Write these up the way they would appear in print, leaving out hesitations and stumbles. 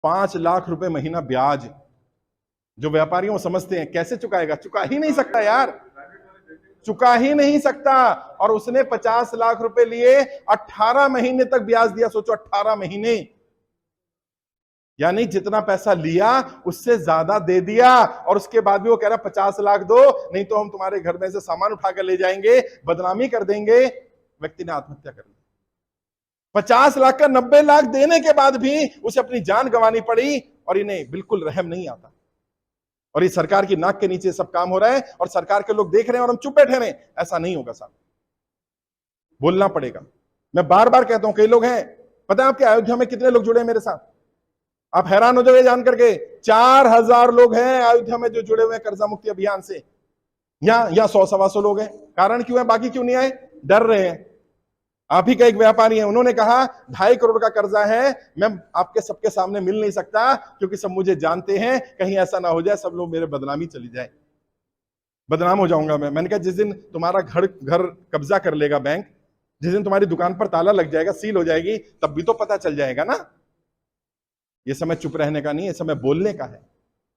5 लाख रुपए महीना ब्याज जो व्यापारियों समझते हैं, कैसे चुकाएगा? चुका ही नहीं सकता यार, चुका ही नहीं सकता। और उसने 50 लाख रुपए लिए, 18 महीने तक ब्याज दिया। सोचो 18 महीने, यानी जितना पैसा लिया उससे ज्यादा दे दिया। और उसके बाद भी वो कह रहा 50 लाख दो, नहीं तो हम तुम्हारे घर में से सामान उठाकर ले जाएंगे, बदनामी कर देंगे। व्यक्ति ने आत्महत्या कर ली। 50 लाख का 90 लाख देने के बाद भी उसे अपनी जान गंवानी पड़ी। और इन्हें बिल्कुल रहम नहीं आता। और ये सरकार की नाक के नीचे सब काम हो रहा है और सरकार के लोग देख रहे हैं और हम चुप बैठे रहे। ऐसा नहीं होगा साहब, बोलना पड़ेगा। मैं बार बार कहता हूं, कई लोग हैं, पता है आपके अयोध्या में कितने लोग जुड़े हैं मेरे साथ? आप हैरान हो जाओगे जान करके, 4000 लोग हैं अयोध्या में जो जुड़े हुए हैं कर्जा मुक्ति अभियान से। या 100-125 लोग हैं। कारण क्यों है? बाकी क्यों नहीं आए? डर रहे हैं। आप ही का एक व्यापारी है, उन्होंने कहा 2.5 करोड़ का कर्जा है, मैं आपके सबके सामने मिल नहीं सकता क्योंकि सब मुझे जानते हैं, कहीं ऐसा ना हो जाए सब लोग मेरे बदनामी चली जाए, बदनाम हो जाऊंगा मैं। मैंने कहा जिस दिन तुम्हारा घर कब्जा कर लेगा बैंक, जिस दिन तुम्हारी दुकान पर ताला लग जाएगा, सील हो जाएगी, तब भी तो पता चल जाएगा ना। ये समय चुप रहने का नहीं है, ये समय बोलने का है।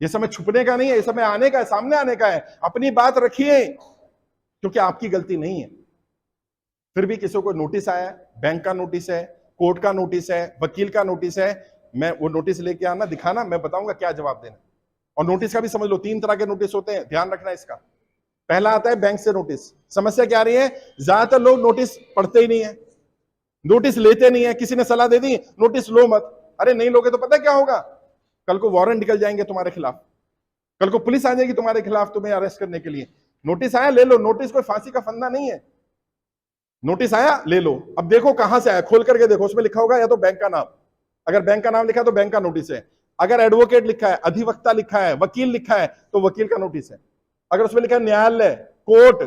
ये समय छुपने का नहीं है, ये समय आने का है, सामने आने का है। अपनी बात रखिए, क्योंकि आपकी गलती नहीं है। फिर भी किसी को नोटिस आया, बैंक का नोटिस है, कोर्ट का नोटिस है, वकील का नोटिस है, मैं वो नोटिस लेके आना, दिखाना, मैं बताऊंगा क्या जवाब देना। और नोटिस का भी समझ लो 3 तरह के नोटिस होते हैं, ध्यान रखना इसका। पहला आता है बैंक से नोटिस। समस्या क्या आ रही है? ज्यादातर लोग नोटिस पढ़ते ही नहीं है, नोटिस लेते नहीं है। किसी ने सलाह दे दी नोटिस लो मत, अरे नहीं लोगे तो पता क्या होगा? कल को वारंट निकल जाएंगे तुम्हारे खिलाफ, कल को पुलिस आ जाएगी तुम्हारे खिलाफ तुम्हें अरेस्ट करने के लिए। नोटिस आया ले लो, नोटिस कोई फांसी का फंदा नहीं है। नोटिस आया ले लो। अब देखो कहां से आया, खोल करके देखो, उसमें लिखा होगा या तो बैंक का नाम, अगर बैंक का नाम लिखा है तो बैंक का नोटिस है। अगर एडवोकेट लिखा है, अधिवक्ता लिखा है, वकील लिखा है तो वकील का नोटिस है। अगर उसमें लिखा है न्यायालय, कोर्ट,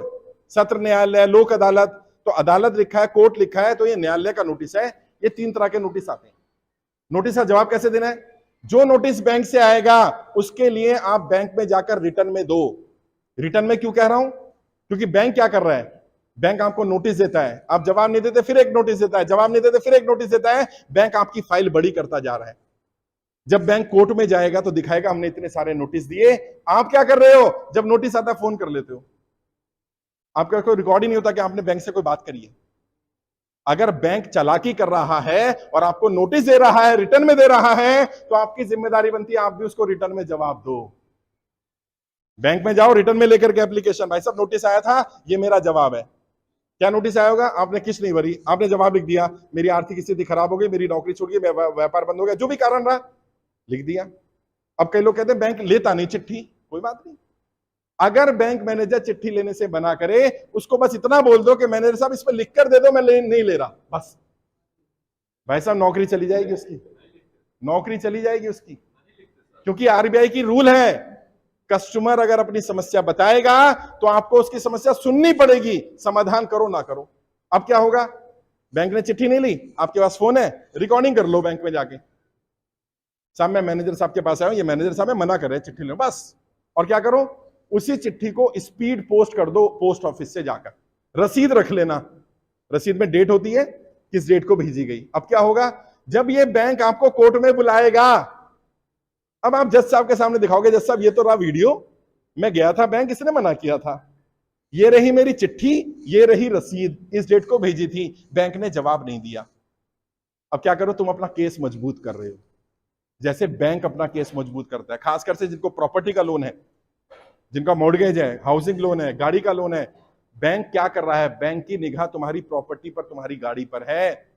सत्र न्यायालय, लोक अदालत, तो अदालत लिखा है, कोर्ट लिखा है, तो ये न्यायालय का नोटिस है। ये 3 तरह के नोटिस आते हैं। नोटिस का जवाब कैसे देना है? जो नोटिस बैंक से आएगा उसके लिए आप बैंक में जाकर रिटर्न में दो। रिटर्न में क्यों कह रहा हूं? क्योंकि बैंक क्या कर रहा है, बैंक आपको नोटिस देता है, आप जवाब नहीं देते, फिर एक नोटिस देता है, जवाब नहीं देते, फिर एक नोटिस देता है। बैंक आपकी फाइल बड़ी करता जा रहा है। जब बैंक कोर्ट में जाएगा तो दिखाएगा हमने इतने सारे नोटिस दिए। आप क्या कर रहे हो? जब नोटिस आता है फोन कर लेते हो, आपका कोई रिकॉर्ड ही नहीं होता कि आपने बैंक से कोई बात करी है। अगर बैंक चालाकी कर रहा है और आपको नोटिस दे रहा है, रिटर्न में दे रहा है, तो आपकी जिम्मेदारी बनती है आप भी उसको रिटर्न में जवाब दो। बैंक में जाओ, रिटर्न में लेकर के एप्लीकेशन, भाई साहब नोटिस आया था, ये मेरा जवाब है। क्या नोटिस आया होगा? आपने किस्त नहीं भरी, आपने जवाब लिख दिया, मेरी आर्थिक स्थिति खराब हो गई, मेरी नौकरी छूट गई, व्यापार बंद हो गया, जो भी कारण रहा लिख दिया। अब कई लोग कहते हैं बैंक लेता नहीं चिट्ठी, कोई बात नहीं। अगर बैंक मैनेजर चिट्ठी लेने से मना करे, उसको बस इतना बोल दो कि मैनेजर साहब इस पर लिख कर दे दो, मैं नहीं ले रहा, बस। भाई साहब नौकरी चली जाएगी उसकी, नौकरी चली जाएगी उसकी। क्योंकि आरबीआई की रूल है, कस्टमर अगर अपनी समस्या बताएगा तो आपको उसकी समस्या सुननी पड़ेगी, समाधान करो ना करो। अब क्या होगा? बैंक ने चिट्ठी नहीं ली, आपके पास फोन है, रिकॉर्डिंग कर लो बैंक में जाके, साहब मैं मैनेजर साहब के पास आया हूं, ये मैनेजर साहब है मना कर रहे हैं चिट्ठी लो, बस। और क्या करो? उसी चिट्ठी को स्पीड पोस्ट कर दो पोस्ट ऑफिस से जाकर, रसीद रख लेना, रसीद में डेट होती है, किस डेट को भेजी गई। अब क्या होगा? जब ये बैंक आपको कोर्ट में बुलाएगा, अब आप जज साहब के सामने दिखाओगे, जज साहब ये तो रहा वीडियो, मैं गया था बैंक, इसने मना किया था, ये रही मेरी चिट्ठी, ये रही रसीद, इस डेट को भेजी थी, बैंक ने जवाब नहीं दिया। अब क्या करो? तुम अपना केस मजबूत कर रहे हो, जैसे बैंक अपना केस मजबूत करता है। खासकर से जिनको प्रॉपर्टी का लोन है, जिनका मॉर्गेज है, हाउसिंग लोन है, गाड़ी का लोन है, बैंक क्या कर रहा है? बैंक की निगाह तुम्हारी प्रॉपर्टी पर, तुम्हारी गाड़ी पर है।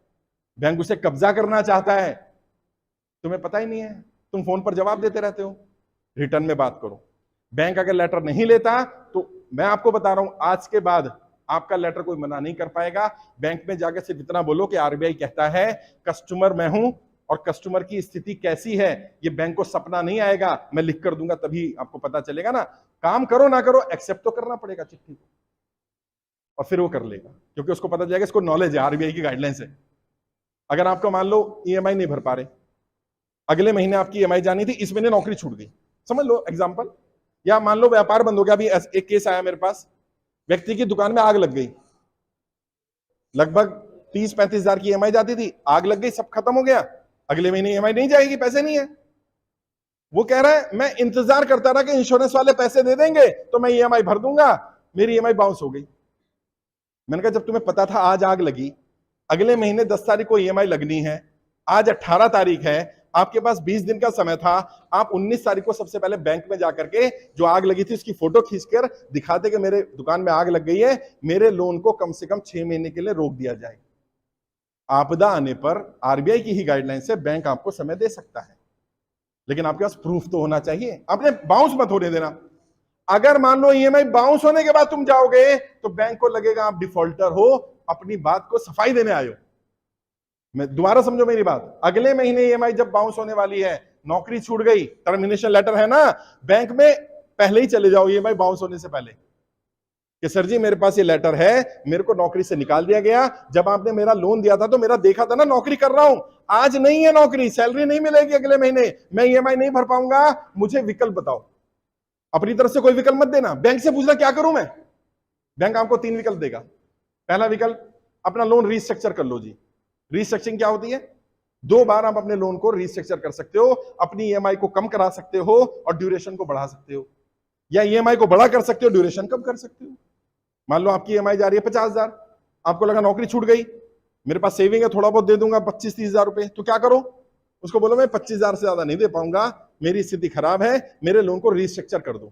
बैंक उसे कब्जा करना चाहता है, तुम्हें पता ही नहीं है, तुम फोन पर जवाब देते रहते हो। रिटर्न में बात करो। बैंक अगर लेटर नहीं लेता तो मैं आपको बता रहा हूं, आज के बाद आपका लेटर कोई मना नहीं कर पाएगा। बैंक में जाकर सिर्फ इतना बोलो कि आरबीआई कहता है कस्टमर मैं हूं और कस्टमर की स्थिति कैसी है ये बैंक को सपना नहीं आएगा, मैं लिख कर दूंगा, तभी आपको पता चलेगा ना। काम करो ना करो, एक्सेप्ट तो करना पड़ेगा चिट्ठी को, और फिर वो कर लेगा, क्योंकि उसको पता चलेगा, इसको नॉलेज है आरबीआई की गाइडलाइन से। अगर आपको मान लो ईएमआई नहीं भर पा रहे, अगले महीने आपकी ईएमआई जानी थी, इस महीने नौकरी छूट गई, समझ लो एग्जांपल, या मान लो व्यापार बंद हो गया। अभी एक केस आया मेरे पास, व्यक्ति की दुकान में आग लग गई, लगभग 30-35 हजार की ईएमआई जाती थी, आग लग गई, सब खत्म हो गया, अगले महीने ईएमआई नहीं जाएगी, पैसे नहीं है। वो कह रहा है मैं इंतजार करता रहा कि इंश्योरेंस वाले पैसे दे देंगे तो मैं ईएमआई भर दूंगा, मेरी ईएमआई बाउंस हो गई। मैंने कहा जब तुम्हें पता था आज आग लगी, अगले महीने 10 तारीख को ईएमआई लगनी है, आज 18 तारीख है, आपके पास 20 दिन का समय था, आप 19 तारीख को सबसे पहले बैंक में जाकर के जो आग लगी थी उसकी फोटो खींचकर दिखाते कि मेरे दुकान में आग लग गई है, मेरे लोन को कम से कम 6 महीने के लिए रोक दिया जाए। आपदा आने पर आरबीआई की ही गाइडलाइन से बैंक आपको समय दे सकता है, लेकिन आपके पास प्रूफ तो होना चाहिए। आपने बाउंस मत होने देना। अगर मान लो ईएमआई बाउंस होने के बाद तुम जाओगे तो बैंक को लगेगा आप डिफॉल्टर हो, अपनी बात को सफाई देने आए हो। मैं दोबारा समझो मेरी बात, अगले महीने ईएमआई जब बाउंस होने वाली है, नौकरी छूट गई, टर्मिनेशन लेटर है ना, बैंक में पहले ही चले जाओ ईएमआई बाउंस होने से पहले कि सर जी मेरे पास ये लेटर है, मेरे को नौकरी से निकाल दिया गया, जब आपने मेरा लोन दिया था तो मेरा देखा था ना, नौकरी कर रहा हूं, आज नहीं है नौकरी, सैलरी नहीं मिलेगी अगले महीने, मैं ईएमआई नहीं भर पाऊंगा, मुझे विकल्प बताओ। अपनी तरफ से कोई विकल्प मत देना, बैंक से पूछना क्या करूं मैं। बैंक आपको 3 विकल्प देगा। पहला विकल्प, अपना लोन रीस्ट्रक्चर कर लो जी। रीस्ट्रक्चरिंग क्या होती है? 2 बार आप अपने लोन को रीस्ट्रक्चर कर सकते हो, अपनी ईएमआई को कम करा सकते हो और ड्यूरेशन को बढ़ा सकते हो, या ईएमआई को बड़ा कर सकते हो, ड्यूरेशन कम कर सकते हो। मान लो आपकी ईएमआई जा रही है 50,000, आपको लगा नौकरी छूट गई, मेरे पास सेविंग है, थोड़ा बहुत दे दूंगा 25-30 हजार रुपए, तो क्या करो, उसको बोलो मैं 25,000 से ज्यादा नहीं दे पाऊंगा, मेरी स्थिति खराब है, मेरे लोन को रीस्ट्रक्चर कर दो।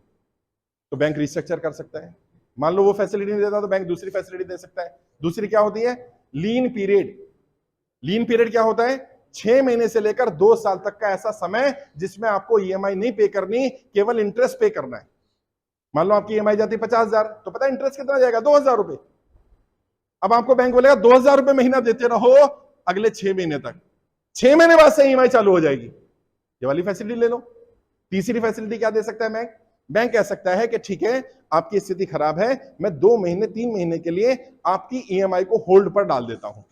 तो बैंक रीस्ट्रक्चर कर सकता है। मान लो वो फैसिलिटी नहीं देता तो बैंक दूसरी फैसिलिटी दे सकता है। दूसरी क्या होती है? लीन पीरियड। लीन पीरियड क्या होता है? 6 महीने से लेकर 2 साल तक का ऐसा समय जिसमें आपको ईएमआई नहीं पे करनी, केवल इंटरेस्ट पे करना है। मान लो आपकी ईएमआई जाती है 50,000, तो पता है इंटरेस्ट कितना जाएगा? 2,000 रुपए। अब आपको बैंक बोलेगा 2,000 रुपए महीना देते रहो अगले 6 महीने तक, 6 महीने बाद से ईएमआई चालू हो जाएगी। ये वाली फैसिलिटी ले लो। तीसरी फैसिलिटी क्या दे सकता है बैंक? बैंक कह सकता है कि ठीक है आपकी स्थिति खराब है, मैं 2 महीने 3 महीने के लिए आपकी ईएमआई को होल्ड पर डाल देता हूं।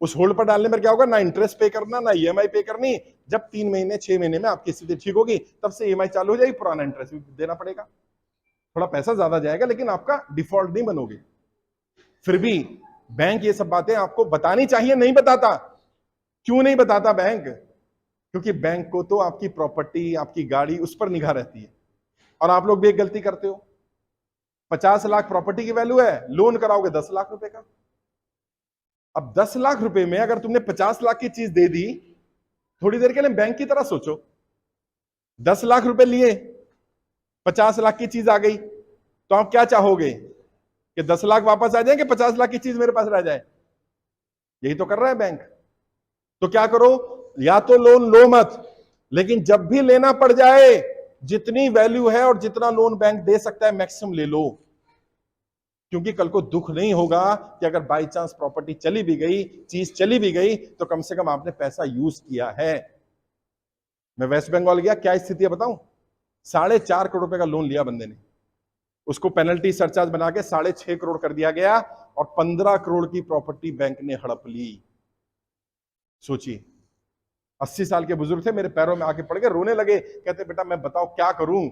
उस होल्ड पर डालने पर क्या होगा? ना इंटरेस्ट पे करना, ना ईएमआई पे करनी। जब 3 महीने 6 महीने में आपकी स्थिति ठीक होगी तब से ईएमआई चालू हो जाएगी, पुराना इंटरेस्ट भी देना पड़ेगा, थोड़ा पैसा ज्यादा जाएगा, लेकिन आपका डिफॉल्ट नहीं बनोगे। फिर भी बैंक ये सब बातें आपको बतानी चाहिए, नहीं बताता। क्यों नहीं बताता बैंक? क्योंकि बैंक को तो आपकी प्रॉपर्टी, आपकी गाड़ी, उस पर निगाह रहती है। और आप लोग भी एक गलती करते हो, 50 लाख प्रॉपर्टी की वैल्यू है, लोन कराओगे 10 लाख रुपए का। अब 10 लाख रुपए में अगर तुमने 50 लाख की चीज दे दी, थोड़ी देर के लिए बैंक की तरह सोचो, 10 लाख रुपए लिए, 50 लाख की चीज आ गई, तो आप क्या चाहोगे कि 10 लाख वापस आ जाए कि 50 लाख की चीज मेरे पास रह जाए? यही तो कर रहा है बैंक। तो क्या करो, या तो लोन लो मत, लेकिन जब भी लेना पड़ जाए जितनी वैल्यू है और जितना लोन बैंक दे सकता है मैक्सिमम ले लो, क्योंकि कल को दुख नहीं होगा कि अगर बाई चांस प्रॉपर्टी चली भी गई, चीज चली भी गई, तो कम से कम आपने पैसा यूज किया है। मैं वेस्ट बंगाल गया, क्या स्थिति है बताऊं? 4.5 करोड़ रुपए का लोन लिया बंदे ने, उसको पेनल्टी सरचार्ज बना के 6.5 करोड़ कर दिया गया और 15 करोड़ की प्रॉपर्टी बैंक ने हड़प ली। सोचिए, 80 साल के बुजुर्ग थे, मेरे पैरों में आके पड़ गए, रोने लगे, कहते बेटा मैं बताओ क्या करूं,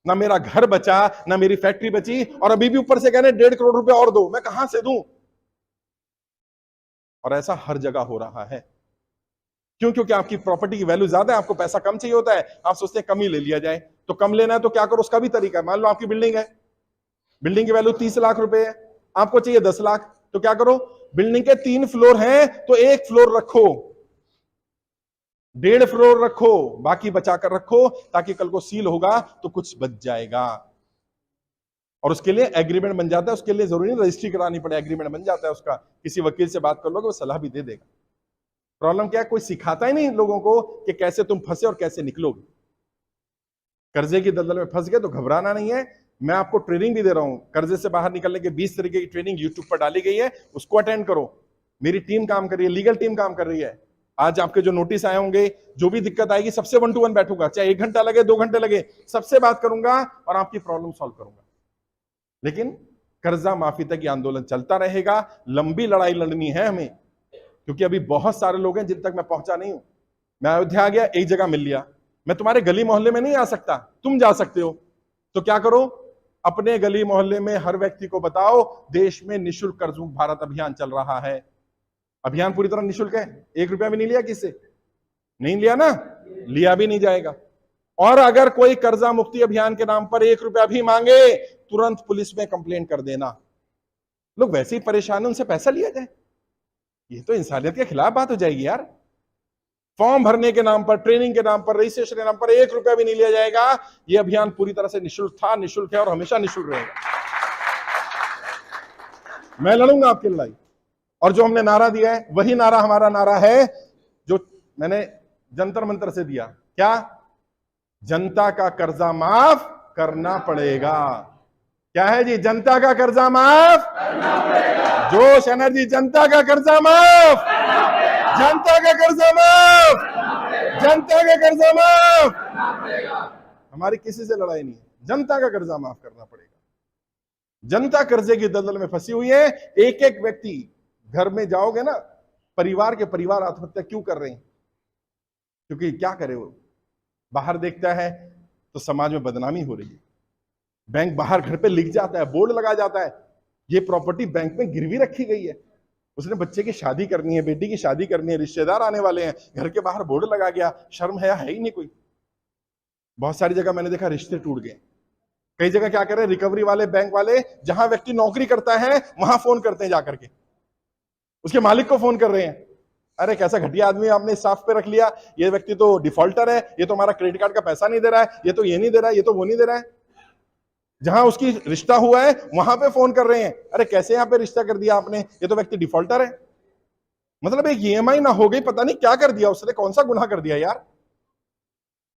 ना मेरा घर बचा, ना मेरी फैक्ट्री बची, और अभी भी ऊपर से कहने 1.5 करोड़ रुपए और दो, मैं कहां से दूं? और ऐसा हर जगह हो रहा है। क्यों? क्योंकि आपकी प्रॉपर्टी की वैल्यू ज्यादा है, आपको पैसा कम चाहिए होता है, आप सोचते हैं कम ही ले लिया जाए। तो कम लेना है तो क्या करो, उसका भी तरीका है। मान लो आपकी बिल्डिंग है, बिल्डिंग की वैल्यू 30 लाख रुपए है, आपको चाहिए 10 लाख, तो क्या करो, बिल्डिंग के 3 फ्लोर हैं तो 1 फ्लोर रखो, 1.5 फ्लोर रखो, बाकी बचाकर रखो, ताकि कल को सील होगा तो कुछ बच जाएगा। और उसके लिए एग्रीमेंट बन जाता है, उसके लिए जरूरी नहीं रजिस्ट्री करानी पड़े, एग्रीमेंट बन जाता है उसका, किसी वकील से बात कर लोगे वो सलाह भी दे देगा। प्रॉब्लम क्या है, कोई सिखाता ही नहीं लोगों को कि कैसे तुम फंसे और कैसे निकलोगे। कर्जे की दलदल में फंस गए तो घबराना नहीं है, मैं आपको ट्रेनिंग भी दे रहा हूं, कर्जे से बाहर निकलने के 20 तरीके की ट्रेनिंग यूट्यूब पर डाली गई है, उसको अटेंड करो। मेरी टीम काम कर रही है, लीगल टीम काम कर रही है। आज आपके जो नोटिस आए होंगे, जो भी दिक्कत आएगी, सबसे 1 to 1 बैठूंगा, चाहे 1 घंटा लगे 2 घंटे लगे, सबसे बात करूंगा और आपकी प्रॉब्लम सॉल्व करूंगा। लेकिन कर्जा माफी तक ये आंदोलन चलता रहेगा, लंबी लड़ाई लड़नी है हमें, क्योंकि अभी बहुत सारे लोग हैं जिन तक मैं पहुंचा नहीं हूं। मैं अयोध्या आ गया, एक जगह मिल लिया, मैं तुम्हारे गली मोहल्ले में नहीं आ सकता, तुम जा सकते हो। तो क्या करो, अपने गली मोहल्ले में हर व्यक्ति को बताओ देश में निःशुल्क कर्ज मुक्त भारत अभियान चल रहा है। अभियान पूरी तरह निःशुल्क है, 1 रुपया भी नहीं लिया किससे, नहीं लिया ना, लिया भी नहीं जाएगा। और अगर कोई कर्जा मुक्ति अभियान के नाम पर 1 रुपया भी मांगे, तुरंत पुलिस में कंप्लेंट कर देना। लोग वैसे ही परेशान हैं, उनसे पैसा लिया जाए, ये तो इंसानियत के खिलाफ बात हो जाएगी यार। फॉर्म भरने के नाम पर, ट्रेनिंग के नाम पर, रजिस्ट्रेशन के नाम पर 1 रुपया भी नहीं लिया जाएगा। यह अभियान पूरी तरह से निःशुल्क था, निःशुल्क है और हमेशा निःशुल्क रहेगा। मैं लड़ूंगा आपकी लड़ाई, और जो हमने नारा दिया है वही नारा हमारा नारा है जो मैंने जंतर मंतर से दिया। क्या? जनता का कर्जा माफ करना पड़ेगा। क्या है जी? जनता का कर्जा माफ करना पड़ेगा। जोश एनर्जी, जनता का कर्जा माफ, जनता का कर्जा माफ, जनता का कर्जा माफ। हमारी किसी से लड़ाई नहीं है, जनता का कर्जा माफ करना पड़ेगा। जनता कर्जे की दलदल में फंसी हुई है। एक एक व्यक्ति, घर में जाओगे ना, परिवार के परिवार आत्महत्या क्यों कर रहे हैं? क्योंकि क्या करे, वो बाहर देखता है तो समाज में बदनामी हो रही है। बैंक बाहर घर पे लिख जाता है, बोर्ड लगा जाता है, ये प्रॉपर्टी बैंक में गिरवी रखी गई है, उसने बच्चे की शादी करनी है, बेटी की शादी करनी है, रिश्तेदार आने वाले हैं, घर के बाहर बोर्ड लगा गया। शर्म है ही नहीं कोई। बहुत सारी जगह मैंने देखा रिश्ते टूट गए। कई जगह क्या कर रहे हैं, रिकवरी वाले, बैंक वाले, जहां व्यक्ति नौकरी करता है वहां फोन करते हैं, जाकर के उसके मालिक को फोन कर रहे हैं, अरे कैसा घटिया आदमी आपने स्टाफ पे रख लिया, ये व्यक्ति तो डिफॉल्टर है, ये तो हमारा क्रेडिट कार्ड का पैसा नहीं दे रहा है, ये तो ये नहीं दे रहा है, ये तो वो नहीं दे रहा है। जहां उसकी रिश्ता हुआ है वहां पे फोन कर रहे हैं, अरे कैसे यहां पे रिश्ता कर दिया आपने, ये तो व्यक्ति डिफॉल्टर है। मतलब एक ईएमआई ना हो गई, पता नहीं क्या कर दिया उसने, कौन सा गुनाह कर दिया यार।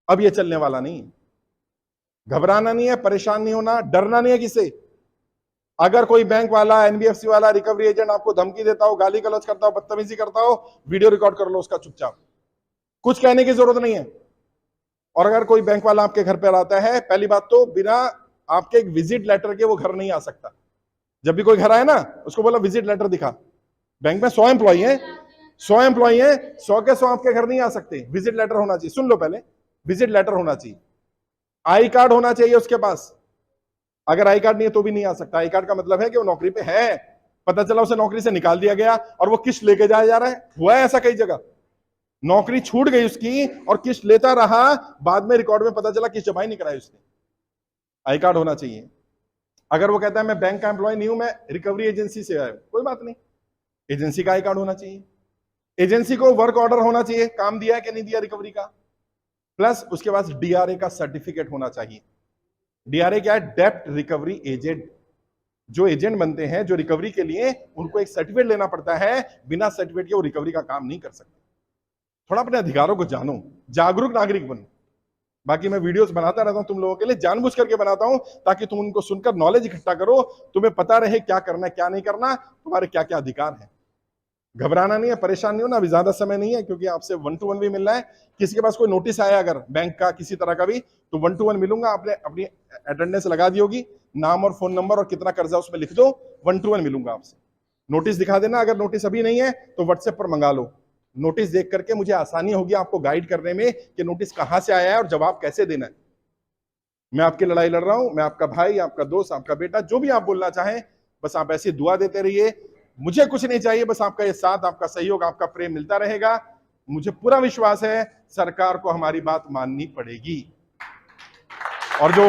अब ये चलने वाला नहीं। घबराना नहीं है, परेशान नहीं होना, डरना नहीं है किसे। अगर कोई बैंक वाला, एनबीएफसी वाला, रिकवरी एजेंट आपको धमकी देता हो, गाली गलौज करता हो, बदतमीजी करता हो, वीडियो रिकॉर्ड कर लो उसका चुपचाप, कुछ कहने की जरूरत नहीं है। और अगर कोई बैंक वाला आपके घर पर आता है, पहली बात तो बिना आपके एक विजिट लेटर के वो घर नहीं आ सकता। जब भी कोई घर आए ना, उसको बोला विजिट लेटर दिखा। बैंक में 100 एम्प्लॉई हैं, 100 एम्प्लॉई हैं, 100 के 100 आपके घर नहीं आ सकते। विजिट लेटर होना चाहिए, सुन लो पहले, विजिट लेटर होना चाहिए, आई कार्ड होना चाहिए उसके पास। अगर आई कार्ड नहीं है तो भी नहीं आ सकता। आई कार्ड का मतलब है कि वो नौकरी पे है, पता चला उसे नौकरी से निकाल दिया गया और वो किस्त लेके जाया जा रहा है। हुआ है ऐसा कई जगह, नौकरी छूट गई उसकी और किस्त लेता रहा, बाद में रिकॉर्ड में पता चला किस्त जमा ही नहीं कराई उसने। आई कार्ड होना चाहिए। अगर वो कहता है मैं बैंक का एम्प्लॉय नहीं हूं, मैं रिकवरी एजेंसी से आया हूं, कोई बात नहीं, एजेंसी का आई कार्ड होना चाहिए। एजेंसी को वर्क ऑर्डर होना चाहिए, काम दिया है कि नहीं दिया रिकवरी का, प्लस उसके पास डीआरए का सर्टिफिकेट होना चाहिए। डीआरए क्या है? डेप्ट रिकवरी एजेंट। जो एजेंट बनते हैं जो रिकवरी के लिए, उनको एक सर्टिफिकेट लेना पड़ता है, बिना सर्टिफिकेट के वो रिकवरी का काम नहीं कर सकते। थोड़ा अपने अधिकारों को जानो, जागरूक नागरिक बनो। बाकी मैं वीडियोस बनाता रहता हूं तुम लोगों के लिए, जानबूझ करके बनाता हूं ताकि तुम उनको सुनकर नॉलेज इकट्ठा करो, तुम्हें पता रहे क्या करना है क्या नहीं करना, तुम्हारे क्या क्या अधिकार हैं। घबराना नहीं है, परेशान नहीं होना। अभी ज्यादा समय नहीं है क्योंकि आपसे 1 to 1 भी मिलना है। किसी के पास कोई नोटिस आया अगर बैंक का किसी तरह का भी, तो 1 to 1 मिलूंगा। आपने अपनी अटेंडेंस लगा दी होगी, नाम और फोन नंबर और कितना कर्जा उसमें लिख दो, 1 to 1 मिलूंगा आपसे। नोटिस दिखा देना, अगर नोटिस अभी नहीं है तो व्हाट्सएप पर मंगा लो। नोटिस देख करके मुझे आसानी होगी आपको गाइड करने में कि नोटिस कहां से आया है और जवाब कैसे देना है। मैं आपकी लड़ाई लड़ रहा हूं, मैं आपका भाई, आपका दोस्त, आपका बेटा, जो भी आप बोलना चाहें, बस आप ऐसी दुआ देते रहिए। मुझे कुछ नहीं चाहिए, बस आपका ये साथ, आपका सहयोग, आपका प्रेम मिलता रहेगा। मुझे पूरा विश्वास है सरकार को हमारी बात माननी पड़ेगी। और जो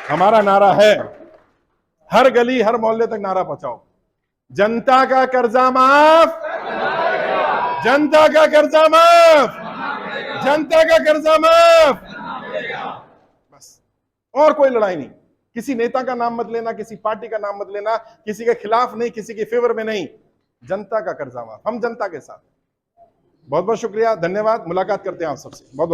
हमारा नारा है, हर गली हर मोहल्ले तक नारा पहुंचाओ, जनता का कर्जा माफ, जनता का कर्जा माफ, जनता का कर्जा माफ। बस, और कोई लड़ाई नहीं। किसी नेता का नाम मत लेना, किसी पार्टी का नाम मत लेना, किसी के खिलाफ नहीं, किसी के फेवर में नहीं। जनता का कर्जा माफ, हम जनता के साथ। बहुत बहुत शुक्रिया, धन्यवाद। मुलाकात करते हैं आप सबसे। बहुत बहुत